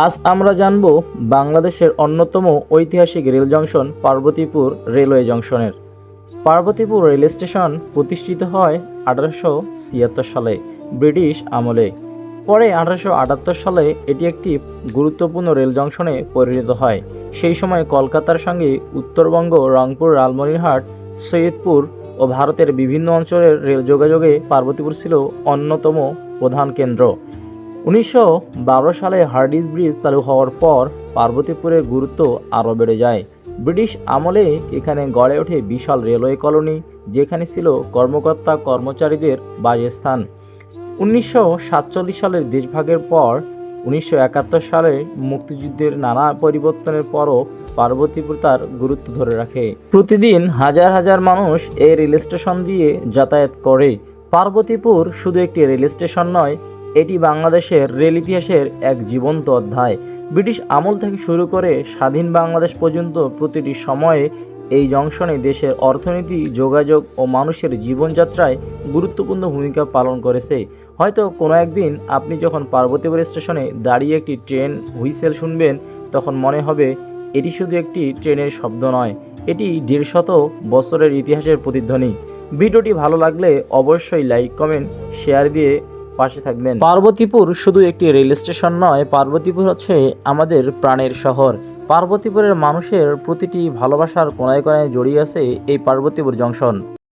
আজ আমরা জানব বাংলাদেশের অন্যতম ঐতিহাসিক রেল জংশন পার্বতীপুর রেলওয়ে জংশনের। পার্বতীপুর রেল স্টেশন প্রতিষ্ঠিত হয় 1876 সালে ব্রিটিশ আমলে। পরে 1878 সালে এটি একটি গুরুত্বপূর্ণ রেল জংশনে পরিণত হয়। সেই সময় কলকাতার সঙ্গে উত্তরবঙ্গ, রংপুর, লালমনিরহাট, সৈয়দপুর ও ভারতের বিভিন্ন অঞ্চলের রেল যোগাযোগে পার্বতীপুর ছিল অন্যতম প্রধান কেন্দ্র। 1912 সালে হার্ডিঞ্জ ব্রিজ চালু হওয়ার পর পার্বতীপুরের গুরুত্ব আরও বেড়ে যায়। ব্রিটিশ আমলে এখানে গড়ে ওঠে বিশাল রেলওয়ে কলোনি, যেখানে ছিল কর্মকর্তা কর্মচারীদের বাসস্থান। 1947 সালের দেশভাগের পর 1971 সালে মুক্তিযুদ্ধের নানা পরিবর্তনের পরও পার্বতীপুর তার গুরুত্ব ধরে রাখে। প্রতিদিন হাজার হাজার মানুষ এই রেল স্টেশন দিয়ে যাতায়াত করে। পার্বতীপুর শুধু একটি রেল স্টেশন নয়, এটি বাংলাদেশের রেল ইতিহাসের এক জীবন্ত অধ্যায়। ব্রিটিশ আমল থেকে শুরু করে স্বাধীন বাংলাদেশ পর্যন্ত প্রতিটি সময়ে এই জংশনে দেশের অর্থনীতি, যোগাযোগ ও মানুষের জীবনযাত্রায় গুরুত্বপূর্ণ ভূমিকা পালন করেছে। হয়তো কোনো একদিন আপনি যখন পার্বতীপুর স্টেশনে দাঁড়িয়ে একটি ট্রেন হুইসেল শুনবেন, তখন মনে হবে এটি শুধু একটি ট্রেনের শব্দ নয়, এটি 150 বছরের ইতিহাসের প্রতিধ্বনি। ভিডিওটি ভালো লাগলে অবশ্যই লাইক, কমেন্ট, শেয়ার দিয়ে পাশে থাকবেন। পার্বতীপুর শুধু একটি রেল স্টেশন নয়, পার্বতীপুর হচ্ছে আমাদের প্রাণের শহর। পার্বতীপুরের মানুষের প্রতিটি ভালোবাসার কোনায় কোনায় জড়িয়ে আছে এই পার্বতীপুর জংশন।